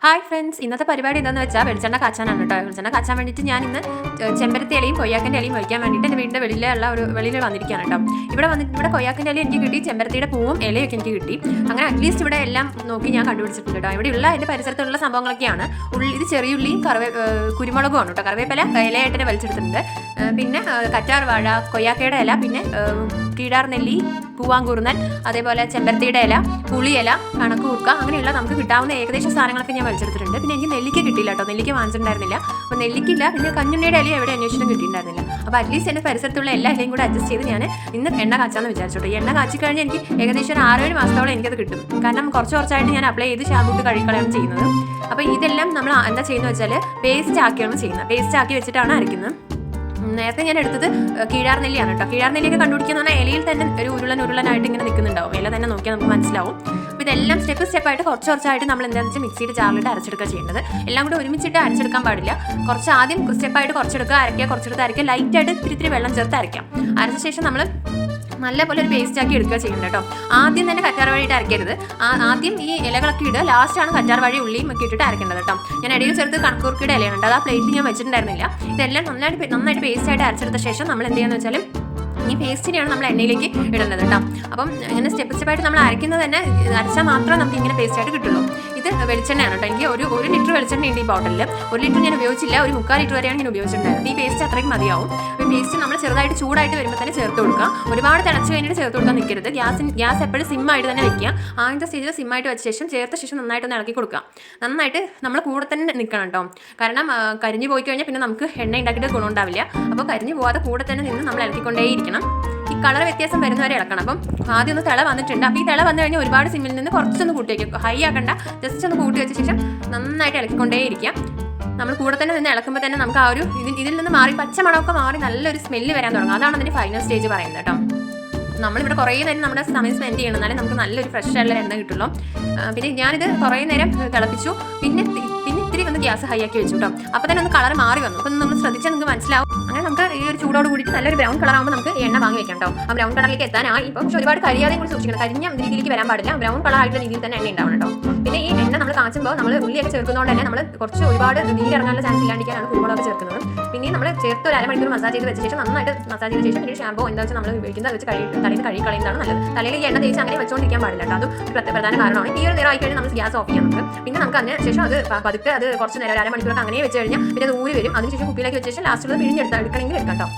Hi friends, ഇന്നത്തെ പരിപാടി എന്താണെന്ന് വെച്ചാൽ വെളിച്ചെണ്ണ കാച്ചാനാണ് കേട്ടോ. വെളിച്ചെണ്ണ കാച്ചാൻ വേണ്ടിയിട്ട് ഞാൻ ഇന്ന് ചെമ്പരത്തി ഇലയും കൊയ്യാക്കൻ്റെ ഇലയും വയ്ക്കാൻ വേണ്ടിയിട്ട് എൻ്റെ വീടിൻ്റെ വെളിയിൽ വന്നിരിക്കുകയാണ് കേട്ടോ. ഇവിടെ കൊയ്യാക്കൻ്റെ ഇല എനിക്ക് കിട്ടി, ചെമ്പരത്തിയുടെ പൂവും ഇലയൊക്കെ എനിക്ക് കിട്ടി. അങ്ങനെ അറ്റ്ലീസ്റ്റ് ഇവിടെ എല്ലാം നോക്കി ഞാൻ കണ്ടുപിടിച്ചിട്ടുണ്ട് കേട്ടോ. ഇവിടെയുള്ള എൻ്റെ പരിസരത്തുള്ള സംഭവങ്ങളൊക്കെയാണ്. ഇത് ചെറിയുള്ളിയും കുരുമുളകുമാണ് കേട്ടോ. കറിവേപ്പില ഇലയായിട്ട് വലിച്ചെടുത്തിട്ടുണ്ട്. പിന്നെ കറ്റാർ വാഴ, കൊയ്യാക്കയുടെ ഇല, പിന്നെ കീടാർ നെല്ലി, പൂവാങ്കുറുന്നൻ, അതേപോലെ ചെമ്പരത്തിയുടെ ഇല, പുളിയില, കണക്കൂർക്ക, അങ്ങനെയുള്ള നമുക്ക് കിട്ടാവുന്ന ഏകദേശം സാധനങ്ങളൊക്കെ ഞാൻ വലിച്ചെടുത്തിട്ടുണ്ട്. പിന്നെ എനിക്ക് നെല്ലിക്ക കിട്ടിയില്ല കേട്ടോ, നെല്ലിക്ക വാങ്ങിച്ചിട്ടുണ്ടായിരുന്നില്ല. അപ്പോൾ നെല്ലിക്കില്ല, പിന്നെ കഞ്ഞുണ്ണിയുടെ ഇല എവിടെ അന്വേഷണം കിട്ടിയിട്ടുണ്ടായിരുന്നില്ല. അപ്പോൾ അറ്റ്ലീസ്റ്റ് എൻ്റെ പരിസരത്തുള്ള എല്ലാ ഇലയും കൂടെ അഡ്ജസ്റ്റ് ചെയ്ത് ഞാൻ ഇന്ന് എണ്ണ കാച്ചാന്ന് വിചാരിച്ചോട്ടെ. ഈ എണ്ണ കാച്ചി കഴിഞ്ഞാൽ എനിക്ക് ഏകദേശം ഒരു 6-7 മാസത്തോളം എനിക്കത് കിട്ടും. കാരണം കുറച്ചായിട്ട് ഞാൻ അപ്ലൈ ചെയ്ത് ഷാമ്പൂട്ട് കഴുകിക്കളയാണ് ചെയ്യുന്നത്. അപ്പോൾ ഇതെല്ലാം നമ്മൾ എന്താ ചെയ്യുന്നത് വെച്ചാൽ പേസ്റ്റ് ആക്കിയാണ് ചെയ്യുന്നത്. പേസ്റ്റ് ആക്കി വെച്ചിട്ടാണ് അരയ്ക്കുന്നത്. നേരത്തെ ഞാൻ എടുത്തത് കീഴാർ നെല്ലിയാണ് കേട്ടോ. കീഴാർ നെല്ലിയൊക്കെ കണ്ടുപിടിക്കുന്ന പറഞ്ഞാൽ ഇലയിൽ തന്നെ ഒരു ഉരുളനായിട്ട് ഇങ്ങനെ നിൽക്കുന്നുണ്ടാവും. ഇല തന്നെ നോക്കിയാൽ നമുക്ക് മനസ്സിലാവും. അപ്പോൾ ഇതെല്ലാം സ്റ്റെപ്പായിട്ട് കുറച്ചായിട്ട് നമ്മൾ എന്താണെന്ന് വെച്ചാൽ മിക്സിയുടെ ജാറിലിട്ട് അരച്ചെടുക്കുക ചെയ്യേണ്ടത്. എല്ലാം കൂടെ ഒരുമിച്ചിട്ട് അരച്ചെടുക്കാൻ പാടില്ല. ആദ്യം സ്റ്റെപ്പായിട്ട് കുറച്ചെടുക്കുക, അരയ്ക്കുക, ലൈറ്റായിട്ട് ഇത്തിരി വെള്ളം ചേർത്ത് അരയ്ക്കാം. അരച്ച ശേഷം നമ്മൾ നല്ലപോലെ ഒരു പേസ്റ്റ് ആക്കി എടുക്കുക ചെയ്യണം കേട്ടോ. ആദ്യം തന്നെ കറ്റാർ വാഴയിട്ട് അരയ്ക്കരുത്. ആദ്യം ഈ ഇലകളൊക്കെ ഇടുക, ലാസ്റ്റാണ് കറ്റാർ വാഴ ഉള്ളിയും ഒക്കെ ഇട്ടിട്ട് അരയ്ക്കേണ്ടത് കേട്ടോ. ഞാൻ ഇടയിൽ ചേർത്ത് കണക്കൂർക്കയുടെ ഇലയുണ്ട്, അത് ആ പ്ലേറ്റിൽ ഞാൻ വെച്ചിട്ടുണ്ടായിരുന്നില്ല. ഇതെല്ലാം നന്നായിട്ട് പേസ്റ്റ് ആയിട്ട് അരച്ചെടുത്ത ശേഷം നമ്മൾ എന്ത് ചെയ്യുന്നത് വെച്ചാൽ ഈ പേസ്റ്റിനെയാണ് നമ്മൾ എണ്ണയിലേക്ക് ഇടേണ്ടത് കേട്ടോ. അപ്പം ഇങ്ങനെ സ്റ്റെപ്പായിട്ട് നമ്മൾ അരയ്ക്കുന്നത് തന്നെ അരച്ചാൽ മാത്രമേ നമുക്ക് ഇങ്ങനെ പേസ്റ്റായിട്ട് കിട്ടുള്ളൂ. ഇത് വെളിച്ചെണ്ണയാണ് കേട്ടോ. എനിക്ക് ഒരു ലിറ്റർ വെളിച്ചെണ്ണ ഉണ്ട് ഈ ബോട്ടിലിൽ. 1 ലിറ്റർ ഞാൻ ഉപയോഗിച്ചില്ല, ഒരു 3/4 ലിറ്റർ വരെയാണ് ഞാൻ ഉപയോഗിച്ചിട്ടുണ്ടായിരുന്നത്. ഈ പേസ്റ്റ് അത്രയ്ക്ക് മതിയാവും. ഈ പേസ്റ്റ് നമ്മൾ ചെറുതായിട്ട് ചൂടായിട്ട് വരുമ്പോൾ തന്നെ ചേർത്ത് കൊടുക്കുക. ഒരുപാട് തിളച്ച് കഴിഞ്ഞിട്ട് ചേർത്ത് കൊടുക്കാൻ നിൽക്കരുത്. ഗ്യാസ് എപ്പോഴും സിമ്മായിട്ട് തന്നെ വെക്കുക. ആദ്യത്തെ സ്റ്റേജിൽ സിമ്മായിട്ട് വെച്ച ശേഷം ചേർത്ത ശേഷം നന്നായിട്ടൊന്ന് ഇളക്കി കൊടുക്കുക. നന്നായിട്ട് നമ്മൾ കൂടെ തന്നെ നിൽക്കണം കേട്ടോ. കാരണം കരിഞ്ഞു പോയി കഴിഞ്ഞാൽ പിന്നെ നമുക്ക് എണ്ണ ഉണ്ടാക്കിയിട്ട് ഗുണമുണ്ടാവില്ല. അപ്പോൾ കരിഞ്ഞു പോകാതെ കൂടെ തന്നെ നിന്ന് നമ്മൾ ഇളക്കിക്കൊണ്ടേയിരിക്കണം. ഈ കളർ വ്യത്യാസം വരുന്നവരെ ഇളക്കണം. അപ്പം ആദ്യം ഒന്ന് തിള വന്നിട്ടുണ്ട്. അപ്പോൾ ഈ തിള വന്നു കഴിഞ്ഞാൽ ഒരുപാട് സിമ്മിൽ നിന്ന് കുറച്ചൊന്ന് കൂട്ടി വയ്ക്കുക. ഹൈ ആക്കണ്ട, ജസ്റ്റ് ഒന്ന് കൂട്ടി വെച്ച ശേഷം നന്നായിട്ട് ഇളക്കിക്കൊണ്ടേയിരിക്കുക. നമ്മൾ കൂടെ തന്നെ നിന്ന് ഇളക്കുമ്പോൾ തന്നെ നമുക്ക് ആ ഒരു ഇതിൽ നിന്ന് മാറി പച്ചമണമൊക്കെ മാറി നല്ലൊരു സ്മെല്ല് വരാൻ തുടങ്ങും. അതാണ് അതിൻ്റെ ഫൈനൽ സ്റ്റേജ് പറയുന്നത് കേട്ടോ. നമ്മളിവിടെ കുറേ നേരം നമ്മുടെ സമയം സ്പെൻഡ് ചെയ്യണം, എന്നാലേ നമുക്ക് നല്ലൊരു ഫ്രഷ് ആയിട്ടുള്ള എണ്ണ കിട്ടുള്ളൂ. പിന്നെ ഞാനിത് കുറേ നേരം തിളപ്പിച്ചു. പിന്നെ ഇത്തിരി ഒന്ന് ഗ്യാസ് ഹൈ ആക്കി വെച്ചു കേട്ടോ. അപ്പോൾ തന്നെ ഒന്ന് കളർ മാറി വന്നു. അപ്പോൾ നമ്മൾ ശ്രദ്ധിച്ചാൽ നിങ്ങൾക്ക് മനസ്സിലാവും. അങ്ങനെ നമുക്ക് ഈ ഒരു ചൂടോട് കൂടിയിട്ട് നല്ലൊരു ബ്രൗൺ കളർ ആകുമ്പോൾ നമുക്ക് എണ്ണ വാങ്ങി വെക്കാം കേട്ടോ. ആ ബ്രൗൺ കളറിലേക്ക് എത്താനായി. ഇപ്പോൾ പക്ഷേ ഒരുപാട് കരിയാതെയും കൂടി സൂക്ഷിക്കണം. കരിഞ്ഞ രീതിയിലേക്ക് വരാൻ പാടില്ല. ബ്രൗൺ കളർ ആയിട്ടുള്ള രീതിയിൽ തന്നെ എണ്ണ ഉണ്ടാവണം കേട്ടോ. പിന്നെ ഈ എണ്ണ നമ്മൾ കാച്ചുമ്പോൾ നമ്മൾ ഉള്ളിയൊക്കെ ചേർക്കുന്നതുകൊണ്ട് തന്നെ നമ്മൾ ഒരുപാട് നീരിറങ്ങാനുള്ള ചാൻസ് ഇല്ലാണ്ടിരിക്കാനാണ് കുരുമുളക് ചേർക്കുന്നത്. പിന്നെ നമ്മൾ ചേർത്ത് ഒരു 1/2 മണിക്കൂർ മസാജ് ചെയ്ത് വെച്ച ശേഷം നന്നായിട്ട് മസാജ് ചെയ്ത ശേഷം പിന്നീട് ഷാമ്പോ എന്താ വെച്ചാൽ നമ്മൾ ഉപയോഗിക്കുന്നത് വെച്ച് തലയിൽ കഴുകി കളയുന്നതാണ് നല്ലത്. തലയിൽ ഈ എണ്ണ തേച്ച് അങ്ങനെ വെച്ചുകൊണ്ടിരിക്കാൻ പാടില്ല കേട്ടോ. അതും ഒരു പ്രധാന കാരണമാണ്. ഈ ഒരു നേരം ആയി കഴിഞ്ഞാൽ നമ്മൾ ഗ്യാസ് ഓഫ് ചെയ്യാം നമുക്ക്. പിന്നെ നമുക്ക് അതിന് ശേഷം അത് പതുക്കെ കുറച്ച് നേരം 1/2 മണിക്കൂറൊക്കെ അങ്ങനെ വെച്ച് കഴിഞ്ഞാൽ പിന്നെ അത് ഊരി വരും. അതിനുശേഷം കുപ്പിയിലേക്ക് വെച്ച ശേഷം ലാസ്റ്റ് പിഴിഞ്ഞെടുക്കണമെങ്കിൽ എടുക്കാം കേട്ടോ.